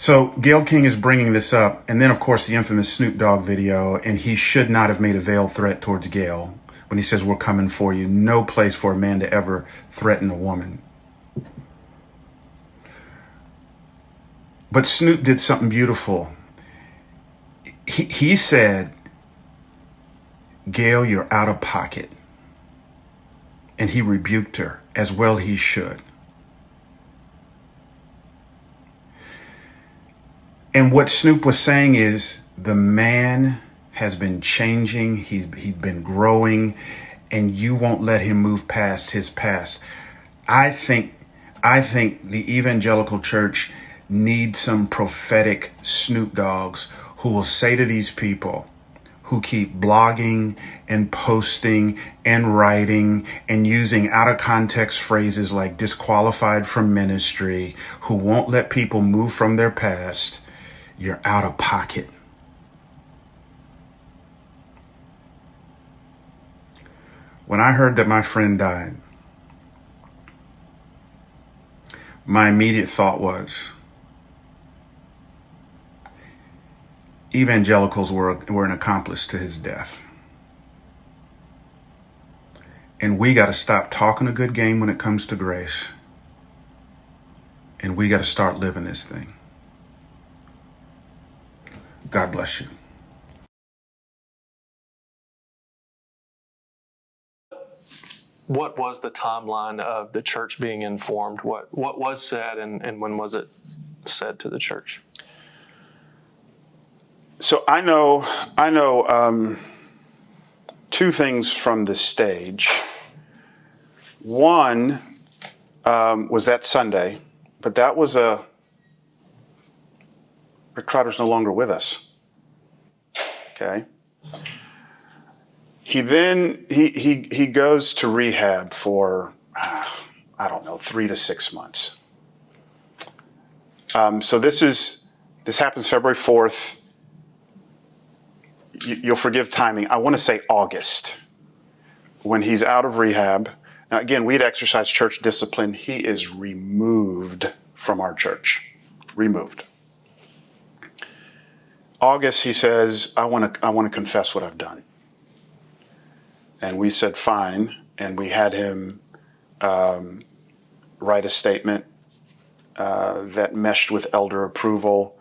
So Gayle King is bringing this up, and then of course the infamous Snoop Dogg video, and he should not have made a veiled threat towards Gayle when he says, "We're coming for you." No place for a man to ever threaten a woman. But Snoop did something beautiful. He said, "Gayle, you're out of pocket." And he rebuked her, as well he should. And what Snoop was saying is, the man has been changing, he's been growing, and you won't let him move past his past. I think the evangelical church needs some prophetic Snoop Dogs who will say to these people who keep blogging and posting and writing and using out of context phrases like disqualified from ministry, who won't let people move from their past, "You're out of pocket." When I heard that my friend died, my immediate thought was, evangelicals were an accomplice to his death. And we got to stop talking a good game when it comes to grace. And we got to start living this thing. God bless you. What was the timeline of the church being informed? What was said, and when was it said to the church? So I know two things from the stage. One was that Sunday, but that was Rick Trotter's no longer with us. Okay. He then he goes to rehab for I don't know, 3 to 6 months. So this happens February 4th. You'll forgive timing. I want to say August, when he's out of rehab. Now again, we'd exercise church discipline. He is removed from our church. Removed. August, he says, I want to confess what I've done. And we said, fine. And we had him write a statement that meshed with elder approval,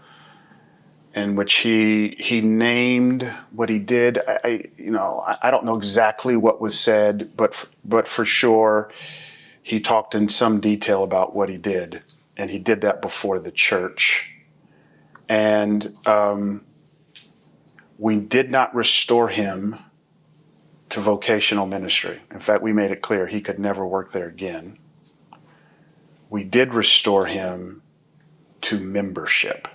in which he named what he did. I don't know exactly what was said, but for sure, he talked in some detail about what he did. And he did that before the church. And we did not restore him to vocational ministry. In fact, we made it clear he could never work there again. We did restore him to membership.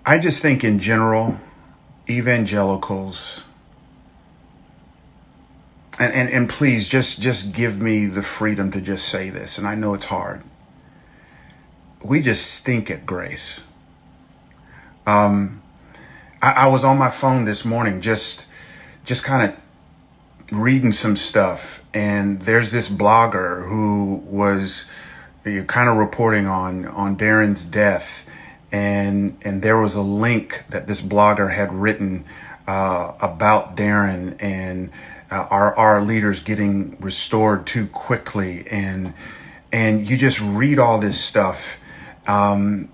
I just think in general, evangelicals, and please just give me the freedom to just say this, and I know it's hard. We just stink at grace. I was on my phone this morning just kind of reading some stuff, and there's this blogger who was kind of reporting on Darren's death, and there was a link that this blogger had written about Darren and our leaders getting restored too quickly, and you just read all this stuff, and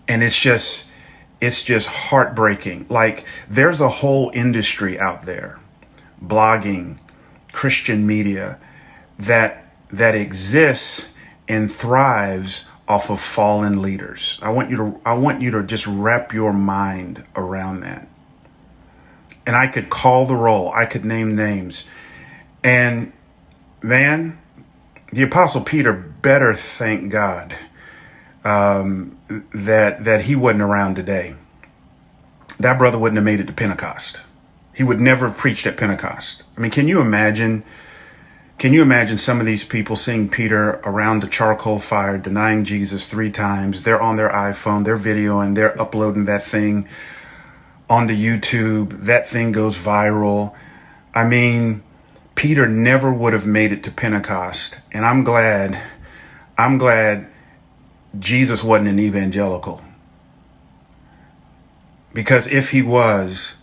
it's just heartbreaking. Like, there's a whole industry out there, blogging, Christian media, that exists and thrives off of fallen leaders. I want you to just wrap your mind around that. And I could call the roll. I could name names. And man, the Apostle Peter better thank God that he wasn't around today. That brother wouldn't have made it to Pentecost. He would never have preached at Pentecost. I mean, can you imagine some of these people seeing Peter around the charcoal fire, denying Jesus 3 times? They're on their iPhone, they're videoing, they're uploading that thing onto YouTube. That thing goes viral. I mean, Peter never would have made it to Pentecost. And I'm glad Jesus wasn't an evangelical. Because if he was,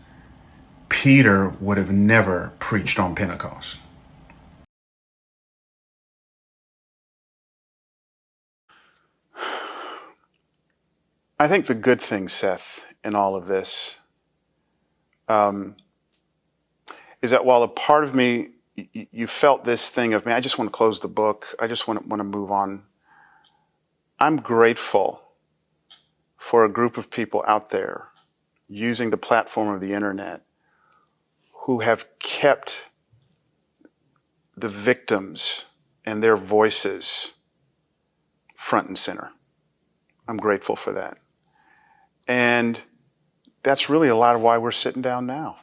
Peter would have never preached on Pentecost. I think the good thing, Seth, in all of this is that while a part of me, you felt this thing of, man, I just want to close the book. I just want to move on. I'm grateful for a group of people out there using the platform of the internet who have kept the victims and their voices front and center. I'm grateful for that. And that's really a lot of why we're sitting down now.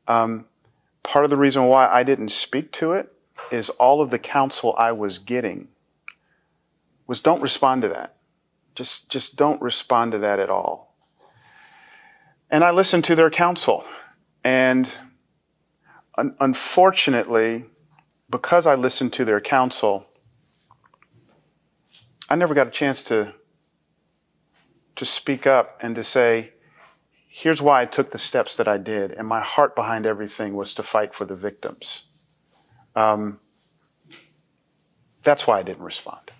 Part of the reason why I didn't speak to it is all of the counsel I was getting was don't respond to that. Just don't respond to that at all. And I listened to their counsel. And unfortunately, because I listened to their counsel, I never got a chance to speak up and to say, here's why I took the steps that I did. And my heart behind everything was to fight for the victims. That's why I didn't respond.